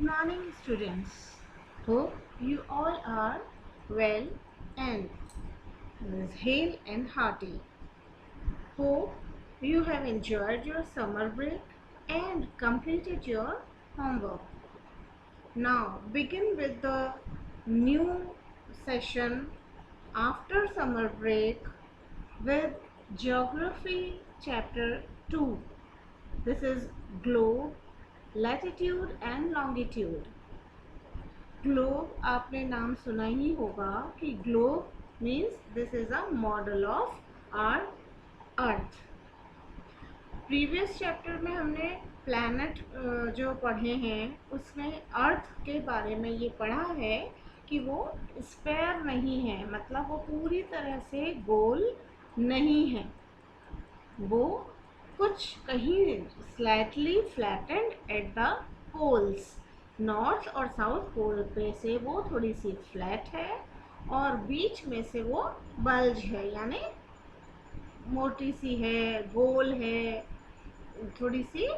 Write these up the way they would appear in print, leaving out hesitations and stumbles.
morning, students. Hope you all are well and hale and hearty. Hope you have enjoyed your summer break and completed your homework. Now begin with the new session after summer break with Geography Chapter 2. This is Globe, Latitude and Longitude. Globe आपने नाम सुना ही होगा कि globe means this is a model of our earth. Previous chapter में हमने planet जो पढ़े हैं उसमें अर्थ के बारे में ये पढ़ा है कि वो स्फेयर नहीं है, मतलब वो पूरी तरह से गोल नहीं है, वो कुछ कहीं slightly flattened at the poles. North और साउथ पोल पे से वो थोड़ी सी फ्लैट है और बीच में से वो बल्ज है, यानी मोटी सी है, गोल है, थोड़ी सी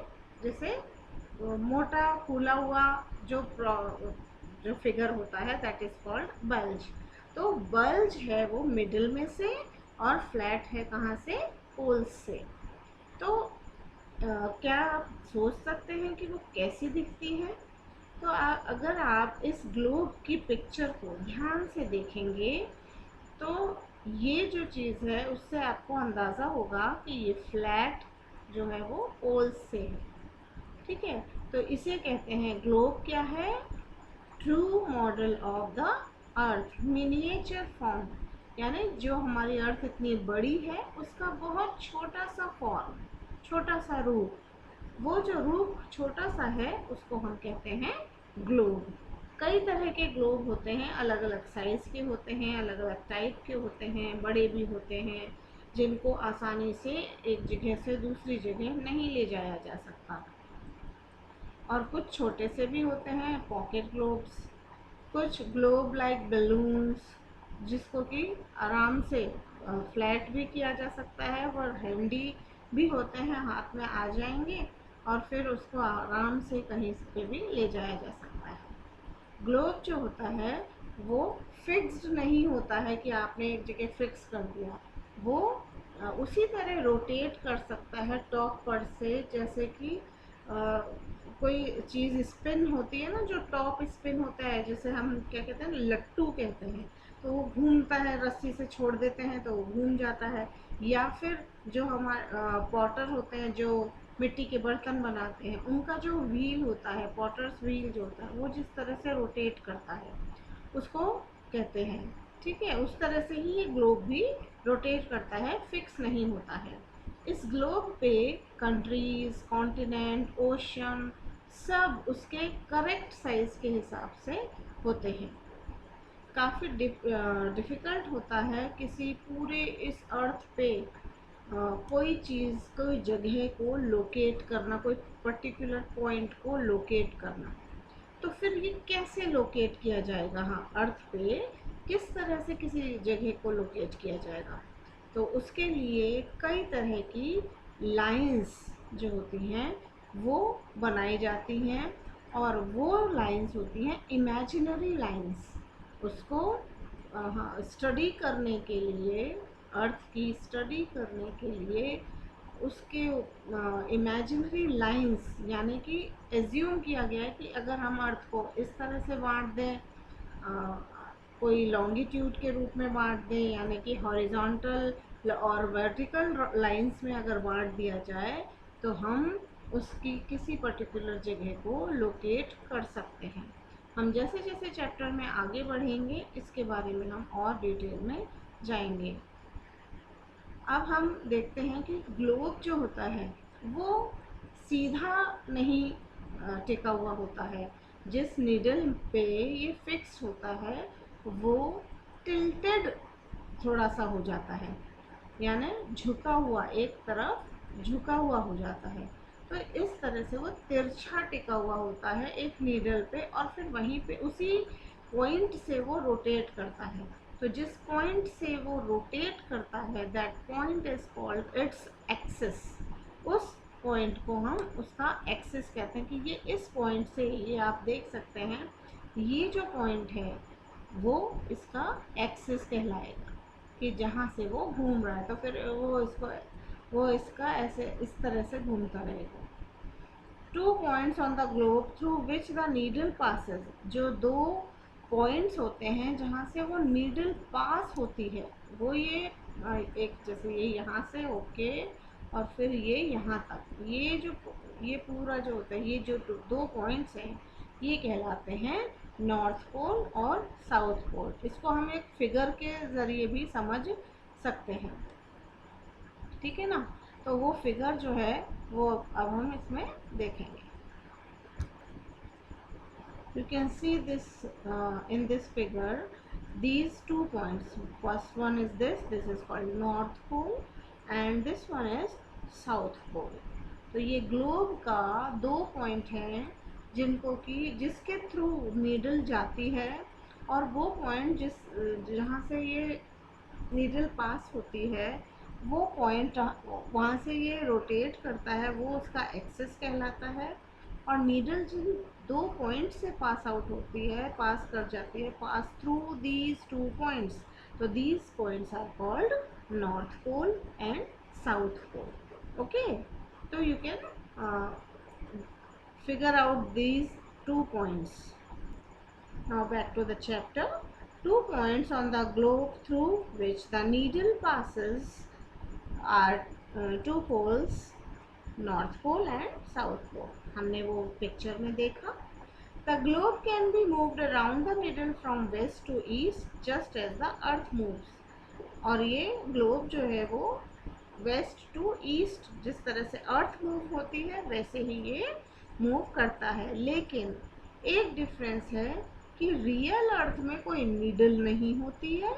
जैसे मोटा फूला हुआ जो फिगर होता है दैट इज कॉल्ड बल्ज। तो बल्ज है वो मिडिल में से और फ्लैट है कहाँ से? पोल्स से। तो क्या आप सोच सकते हैं कि वो कैसी दिखती है? तो अगर आप इस ग्लोब की पिक्चर को ध्यान से देखेंगे तो ये जो चीज़ है उससे आपको अंदाज़ा होगा कि ये फ्लैट जो है वो पोल्स से है। ठीक है, तो इसे कहते हैं ग्लोब क्या है? True model of the earth, miniature form, यानी जो हमारी अर्थ इतनी बड़ी है उसका बहुत छोटा सा फॉर्म, छोटा सा रूप। वो जो रूप छोटा सा है उसको हम कहते हैं ग्लोब। कई तरह के ग्लोब होते हैं, अलग अलग साइज़ के होते हैं, अलग अलग टाइप के होते हैं, बड़े भी होते हैं जिनको आसानी से एक जगह से दूसरी जगह नहीं ले जाया जा सकता, और कुछ छोटे से भी होते हैं, पॉकेट ग्लोब्स। कुछ ग्लोब लाइक बलून्स जिसको कि आराम से फ्लैट भी किया जा सकता है और हैंडी भी होते हैं, हाथ में आ जाएंगे और फिर उसको आराम से कहीं पे भी ले जाया जा सकता है। ग्लोब जो होता है वो फिक्स्ड नहीं होता है कि आपने एक जगह फिक्स कर दिया, वो उसी तरह रोटेट कर सकता है टॉप पर से, जैसे कि कोई चीज़ स्पिन होती है ना, जो टॉप स्पिन होता है, जैसे हम क्या कहते हैं, लट्टू कहते हैं, तो वो घूमता है, रस्सी से छोड़ देते हैं तो वो घूम जाता है। या फिर जो हमारे पॉटर होते हैं जो मिट्टी के बर्तन बनाते हैं, उनका जो व्हील होता है, पॉटर्स व्हील जो होता है, वो जिस तरह से रोटेट करता है उसको कहते हैं। ठीक है, उस तरह से ही ये ग्लोब भी रोटेट करता है, फिक्स नहीं होता है। इस ग्लोब पे कंट्रीज, कॉन्टिनेंट, ओशन सब उसके करेक्ट साइज के हिसाब से होते हैं। काफ़ी डिफ़िकल्ट होता है किसी पूरे इस अर्थ पे कोई चीज़, कोई जगह को लोकेट करना, कोई पर्टिकुलर पॉइंट को लोकेट करना। तो फिर ये कैसे लोकेट किया जाएगा? हाँ, अर्थ पे किस तरह से किसी जगह को लोकेट किया जाएगा? तो उसके लिए कई तरह की लाइंस जो होती हैं वो बनाई जाती हैं, और वो लाइंस होती हैं इमेजिनरी लाइंस। उसको स्टडी करने के लिए, अर्थ की स्टडी करने के लिए उसके इमेजिनरी लाइंस, यानी कि एज्यूम किया गया है कि अगर हम अर्थ को इस तरह से बांट दें, कोई लॉन्गिट्यूड के रूप में बांट दें, यानी कि हॉरिजॉन्टल और वर्टिकल लाइंस में अगर बांट दिया जाए तो हम उसकी किसी पर्टिकुलर जगह को लोकेट कर सकते हैं। हम जैसे जैसे चैप्टर में आगे बढ़ेंगे इसके बारे में हम और डिटेल में जाएंगे। अब हम देखते हैं कि ग्लोब जो होता है वो सीधा नहीं टिका हुआ होता है। जिस नीडल पे ये फिक्स होता है वो टिल्टेड थोड़ा सा हो जाता है, यानी झुका हुआ, एक तरफ झुका हुआ हो जाता है। तो इस तरह से वो तिरछा टिका हुआ होता है एक नीडल पे, और फिर वहीं पे उसी पॉइंट से वो रोटेट करता है। तो जिस पॉइंट से वो रोटेट करता है that point is called its axis. उस पॉइंट को हम उसका एक्सिस कहते हैं कि ये इस पॉइंट से, ये आप देख सकते हैं, ये जो पॉइंट है वो इसका एक्सिस कहलाएगा कि जहाँ से वो घूम रहा है, तो फिर वो इसका ऐसे इस तरह से घूमता रहेगा। 2 points on the globe through which the needle passes, जो 2 पॉइंट्स होते हैं जहाँ से वो नीडल पास होती है, वो ये एक जैसे ये यहाँ से होके और फिर ये यहाँ तक, ये पूरा जो होता है, ये जो 2 पॉइंट्स हैं ये कहलाते हैं नॉर्थ पोल और साउथ पोल। इसको हम एक फिगर के ज़रिए भी समझ सकते हैं, ठीक है ना। तो वो फिगर जो है वो अब हम इसमें देखेंगे। You can see this in this figure, these 2 points. First one is this is called North Pole and this one is South Pole. तो ये ग्लोब का 2 पॉइंट हैं जिसके थ्रू नीडल जाती है, और वो पॉइंट जहाँ से ये नीडल पास होती है वो पॉइंट वहाँ से ये रोटेट करता है, वो उसका एक्सिस कहलाता है। और नीडल जिन 2 पॉइंट से पास आउट होती है, पास कर जाती है, पास थ्रू दीज 2 पॉइंट्स, तो these points are called north pole and south pole. Okay, तो you can figure out these 2 points. Now back to the chapter. 2 points on the globe through which the needle passes are 2 poles, North Pole and South Pole. हमने वो picture में देखा। The globe can be moved around the needle from west to east just as the earth moves. और ये globe जो है वो waste to east, जिस तरह से अर्थ मूव होती है वैसे ही ये मूव करता है। लेकिन एक डिफरेंस है कि रियल अर्थ में कोई नीडल नहीं होती है,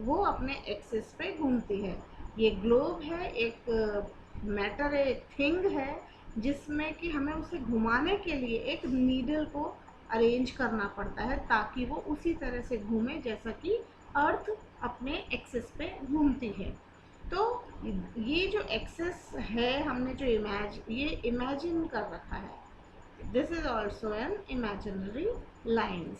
वो अपने एक्सिस पे घूमती है। ये ग्लोब है, एक मैटर है, एक थिंग है, जिसमें कि हमें उसे घुमाने के लिए एक नीडल को अरेंज करना पड़ता है ताकि वो उसी तरह से घूमे जैसा कि अर्थ अपने एक्सिस पे घूमती है। तो ये जो एक्सिस है हमने जो इमेजिन कर रखा है, this is also an imaginary lines.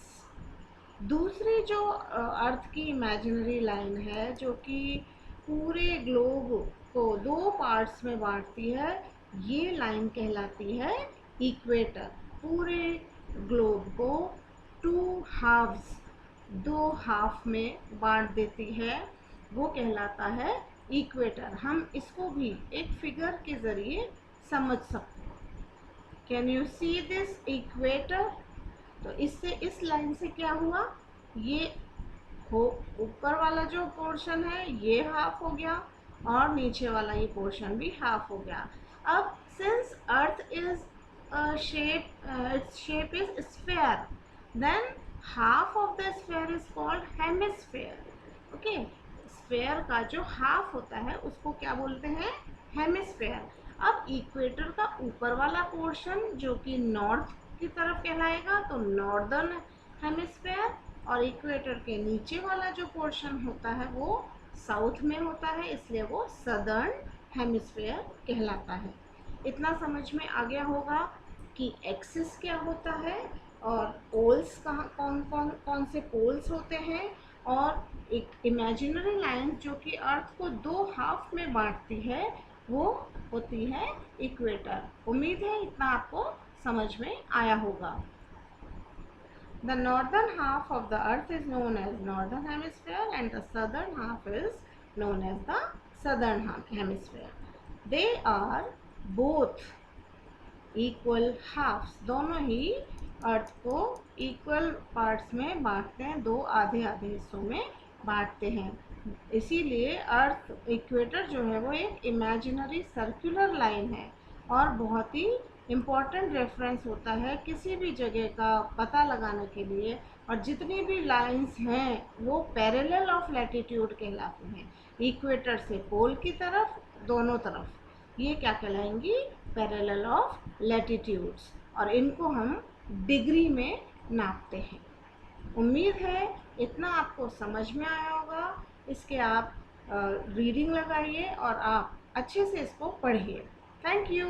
दूसरी जो अर्थ की इमेजिनरी लाइन है जो कि पूरे ग्लोब को 2 पार्ट्स में बांटती है, ये लाइन कहलाती है इक्वेटर। पूरे ग्लोब को 2 हाफ्स, 2 हाफ में बांट देती है, वो कहलाता है इक्वेटर। हम इसको भी एक फिगर के ज़रिए समझ सकते हैं। Can you see this equator? तो इससे, इस लाइन से क्या हुआ, ये ऊपर वाला जो पोर्शन है ये हाफ हो गया और नीचे वाला ये पोर्शन भी हाफ हो गया। अब since earth is its shape is sphere, then half of the sphere is called hemisphere. Okay, sphere का जो हाफ होता है उसको क्या बोलते हैं, हेमिस्फेयर। अब इक्वेटर का ऊपर वाला पोर्शन जो कि नॉर्थ की तरफ कहलाएगा तो नॉर्दर्न हेमिस्फेयर, और इक्वेटर के नीचे वाला जो पोर्शन होता है वो साउथ में होता है, इसलिए वो सदर्न हेमिस्फेयर कहलाता है। इतना समझ में आ गया होगा कि एक्सिस क्या होता है और पोल्स कौन से पोल्स होते हैं, और एक इमेजिनरी लाइन जो कि अर्थ को 2 हाफ में बांटती है वो होती है इक्वेटर। उम्मीद है इतना आपको समझ में आया होगा। The northern half of the earth is known as northern hemisphere and the southern half is known as the southern hemisphere. They are both equal halves. दोनों ही अर्थ को इक्वल पार्ट्स में बांटते हैं, 2 आधे आधे हिस्सों में बांटते हैं। इसीलिए अर्थ इक्वेटर जो है वो एक इमेजिनरी सर्कुलर लाइन है और बहुत ही इम्पॉर्टेंट रेफरेंस होता है किसी भी जगह का पता लगाने के लिए। और जितनी भी लाइंस हैं वो पैरेलल ऑफ लैटिट्यूड कहलाती हैं। इक्वेटर से पोल की तरफ, दोनों तरफ ये क्या कहलाएंगी, पैरेलल ऑफ लैटिट्यूड्स, और इनको हम डिग्री में नापते हैं। उम्मीद है इतना आपको समझ में आया होगा। इसके आप रीडिंग लगाइए और आप अच्छे से इसको पढ़िए। Thank you.